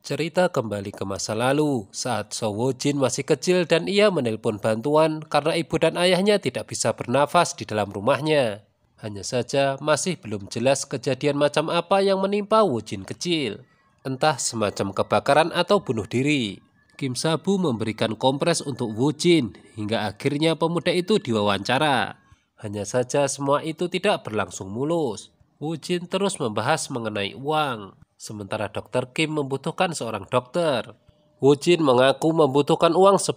Cerita kembali ke masa lalu saat Sowojin masih kecil dan ia menelpon bantuan karena ibu dan ayahnya tidak bisa bernafas di dalam rumahnya. Hanya saja masih belum jelas kejadian macam apa yang menimpa Wojin kecil. Entah semacam kebakaran atau bunuh diri. Kim Sabu memberikan kompres untuk Wojin hingga akhirnya pemuda itu diwawancara. Hanya saja semua itu tidak berlangsung mulus. Wojin terus membahas mengenai uang. Sementara Dr. Kim membutuhkan seorang dokter. Wojin mengaku membutuhkan uang 10.000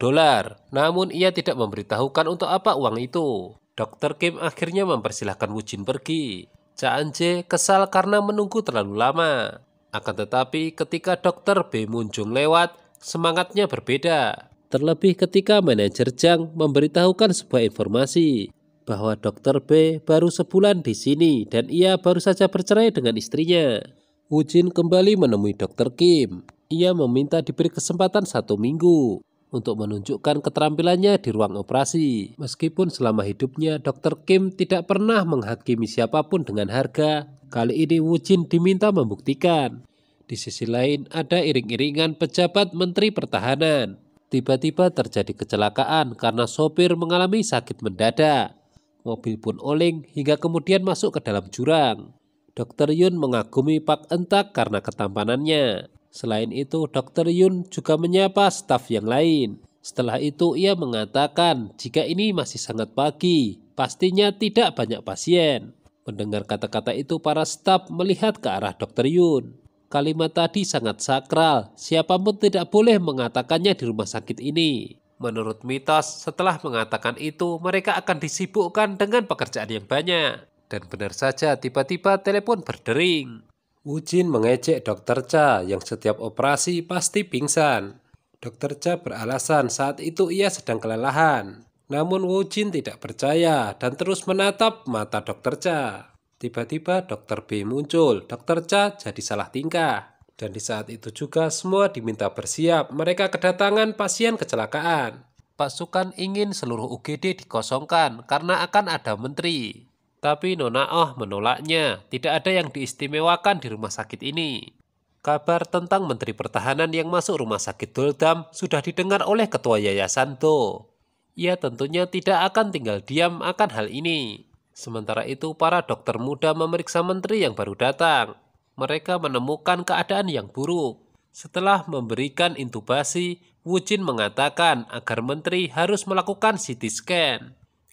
dolar, namun ia tidak memberitahukan untuk apa uang itu. Dr. Kim akhirnya mempersilahkan Wojin pergi. Cha Anje kesal karena menunggu terlalu lama. Akan tetapi ketika Dr. B Munjung lewat, semangatnya berbeda. Terlebih ketika manajer Jang memberitahukan sebuah informasi bahwa Dr. B baru sebulan di sini dan ia baru saja bercerai dengan istrinya. Wojin kembali menemui Dr. Kim. Ia meminta diberi kesempatan 1 minggu untuk menunjukkan keterampilannya di ruang operasi. Meskipun selama hidupnya Dr. Kim tidak pernah menghakimi siapapun dengan harga, kali ini Wojin diminta membuktikan. Di sisi lain ada iring-iringan pejabat Menteri Pertahanan. Tiba-tiba terjadi kecelakaan karena sopir mengalami sakit mendadak. Mobil pun oleng hingga kemudian masuk ke dalam jurang. Dr. Yun mengagumi Pak Entak karena ketampanannya. Selain itu, Dr. Yun juga menyapa staf yang lain. Setelah itu ia mengatakan jika ini masih sangat pagi, pastinya tidak banyak pasien. Mendengar kata-kata itu para staf melihat ke arah Dr. Yun. Kalimat tadi sangat sakral, siapapun tidak boleh mengatakannya di rumah sakit ini. Menurut mitos, setelah mengatakan itu mereka akan disibukkan dengan pekerjaan yang banyak. Dan benar saja tiba-tiba telepon berdering. Wojin mengejek Dr. Cha yang setiap operasi pasti pingsan. Dr. Cha beralasan saat itu ia sedang kelelahan. Namun Wojin tidak percaya dan terus menatap mata Dr. Cha. Tiba-tiba Dr. B muncul, Dr. Cha jadi salah tingkah. Dan di saat itu juga semua diminta bersiap, mereka kedatangan pasien kecelakaan. Pasukan ingin seluruh UGD dikosongkan karena akan ada menteri. Tapi Nona Oh menolaknya, tidak ada yang diistimewakan di rumah sakit ini. Kabar tentang Menteri Pertahanan yang masuk rumah sakit Doldam sudah didengar oleh Ketua Yayasan Do. Ia tentunya tidak akan tinggal diam akan hal ini. Sementara itu para dokter muda memeriksa menteri yang baru datang. Mereka menemukan keadaan yang buruk. Setelah memberikan intubasi, Wojin mengatakan agar menteri harus melakukan CT scan.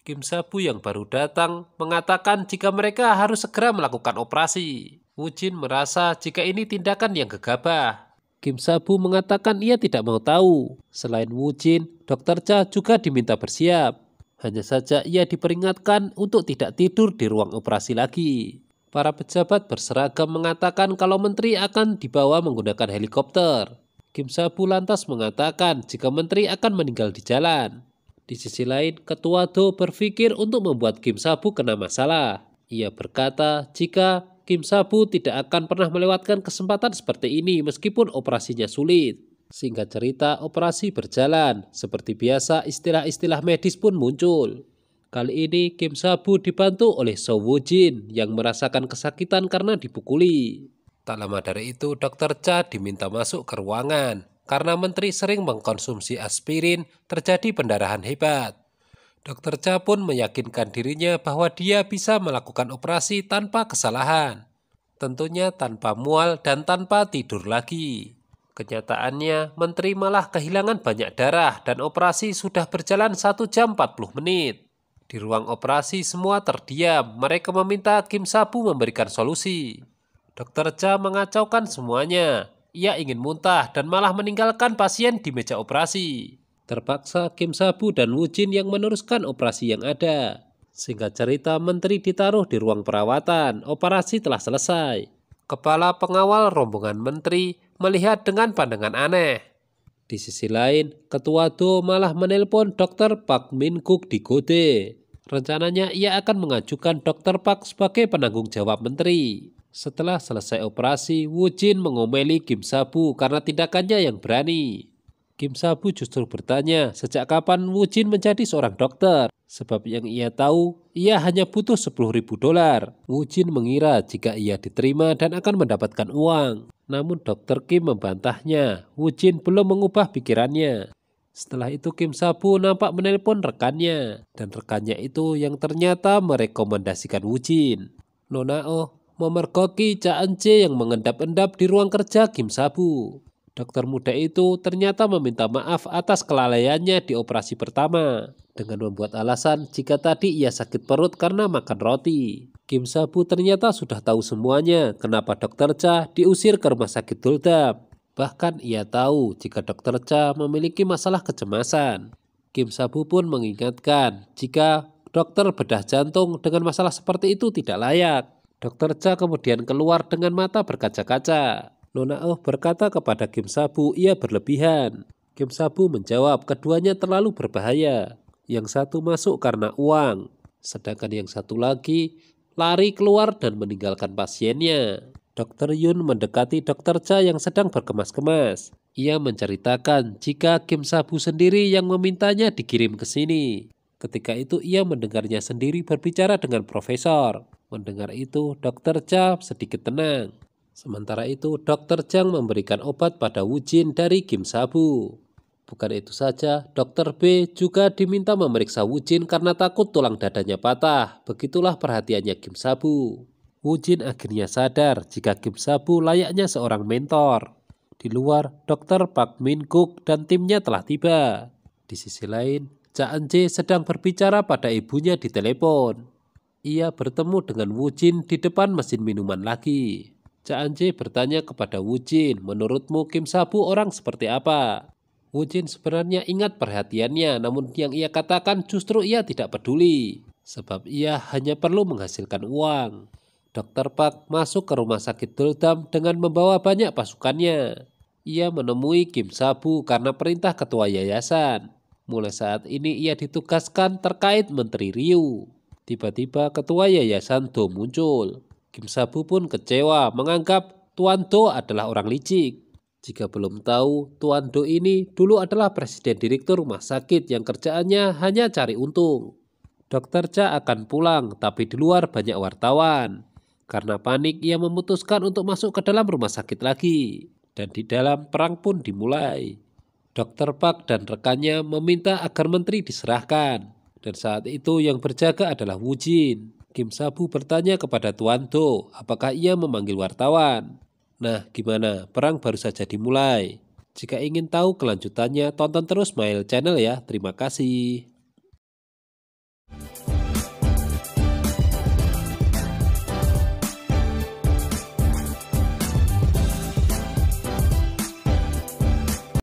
Kim Sabu yang baru datang mengatakan jika mereka harus segera melakukan operasi. Wojin merasa jika ini tindakan yang gegabah. Kim Sabu mengatakan ia tidak mau tahu. Selain Wojin, Dr. Cha juga diminta bersiap. Hanya saja ia diperingatkan untuk tidak tidur di ruang operasi lagi. Para pejabat berseragam mengatakan kalau menteri akan dibawa menggunakan helikopter. Kim Sabu lantas mengatakan jika menteri akan meninggal di jalan. Di sisi lain, Ketua Do berpikir untuk membuat Kim Sabu kena masalah. Ia berkata jika Kim Sabu tidak akan pernah melewatkan kesempatan seperti ini meskipun operasinya sulit. Singkat cerita, operasi berjalan. Seperti biasa, istilah-istilah medis pun muncul. Kali ini Kim Sabu dibantu oleh Sowojin yang merasakan kesakitan karena dipukuli. Tak lama dari itu, Dr. Cha diminta masuk ke ruangan. Karena menteri sering mengkonsumsi aspirin, terjadi pendarahan hebat. Dr. Cha pun meyakinkan dirinya bahwa dia bisa melakukan operasi tanpa kesalahan. Tentunya tanpa mual dan tanpa tidur lagi. Kenyataannya, menteri malah kehilangan banyak darah dan operasi sudah berjalan 1 jam 40 menit. Di ruang operasi semua terdiam, mereka meminta Kim Sabu memberikan solusi. Dr. Cha mengacaukan semuanya. Ia ingin muntah dan malah meninggalkan pasien di meja operasi. Terpaksa Kim Sabu dan Wojin yang meneruskan operasi yang ada. Singkat cerita, menteri ditaruh di ruang perawatan. Operasi telah selesai. Kepala pengawal rombongan menteri melihat dengan pandangan aneh. Di sisi lain, Ketua Do malah menelpon Dr. Park Min Kuk di Gode. Rencananya ia akan mengajukan Dr. Park sebagai penanggung jawab menteri. Setelah selesai operasi, Wojin mengomeli Kim Sabu karena tindakannya yang berani. Kim Sabu justru bertanya sejak kapan Wojin menjadi seorang dokter. Sebab yang ia tahu, ia hanya butuh 10.000 dolar. Wojin mengira jika ia diterima dan akan mendapatkan uang. Namun Dokter Kim membantahnya. Woo Jin belum mengubah pikirannya. Setelah itu Kim Sabu nampak menelpon rekannya. Dan rekannya itu yang ternyata merekomendasikan Woo Jin. Nona Oh memergoki Cha Eun-jae yang mengendap-endap di ruang kerja Kim Sabu. Dokter muda itu ternyata meminta maaf atas kelalaiannya di operasi pertama dengan membuat alasan jika tadi ia sakit perut karena makan roti. Kim Sabu ternyata sudah tahu semuanya kenapa Dokter Cha diusir ke rumah sakit Doldam. Bahkan ia tahu jika Dokter Cha memiliki masalah kecemasan. Kim Sabu pun mengingatkan jika dokter bedah jantung dengan masalah seperti itu tidak layak. Dokter Cha kemudian keluar dengan mata berkaca-kaca. Nona Oh berkata kepada Kim Sabu ia berlebihan. Kim Sabu menjawab keduanya terlalu berbahaya. Yang satu masuk karena uang, sedangkan yang satu lagi lari keluar dan meninggalkan pasiennya. Dokter Yun mendekati Dokter Cha yang sedang berkemas-kemas. Ia menceritakan jika Kim Sabu sendiri yang memintanya dikirim ke sini. Ketika itu ia mendengarnya sendiri berbicara dengan profesor. Mendengar itu Dokter Cha sedikit tenang. Sementara itu, Dokter Jang memberikan obat pada Woo Jin dari Kim Sabu. Bukan itu saja, Dokter B juga diminta memeriksa Woo Jin karena takut tulang dadanya patah. Begitulah perhatiannya Kim Sabu. Woo Jin akhirnya sadar jika Kim Sabu layaknya seorang mentor. Di luar, Dokter Park Min Guk dan timnya telah tiba. Di sisi lain, Cha Eun-jae sedang berbicara pada ibunya di telepon. Ia bertemu dengan Woo Jin di depan mesin minuman lagi. Cha Eun-jae bertanya kepada Woo Jin, menurutmu Kim Sabu orang seperti apa? Woo Jin sebenarnya ingat perhatiannya, namun yang ia katakan justru ia tidak peduli. Sebab ia hanya perlu menghasilkan uang. Dokter Park masuk ke rumah sakit Doldam dengan membawa banyak pasukannya. Ia menemui Kim Sabu karena perintah ketua yayasan. Mulai saat ini ia ditugaskan terkait Menteri Ryu. Tiba-tiba ketua yayasan Do muncul. Kim Sabu pun kecewa menganggap Tuan Do adalah orang licik. Jika belum tahu, Tuan Do ini dulu adalah presiden direktur rumah sakit yang kerjaannya hanya cari untung. Dokter Cha akan pulang, tapi di luar banyak wartawan. Karena panik, ia memutuskan untuk masuk ke dalam rumah sakit lagi. Dan di dalam perang pun dimulai. Dokter Park dan rekannya meminta agar menteri diserahkan. Dan saat itu yang berjaga adalah Woo Jin. Kim Sabu bertanya kepada Tuan Do, apakah ia memanggil wartawan. Nah, gimana? Perang baru saja dimulai. Jika ingin tahu kelanjutannya, tonton terus Mail Channel ya. Terima kasih.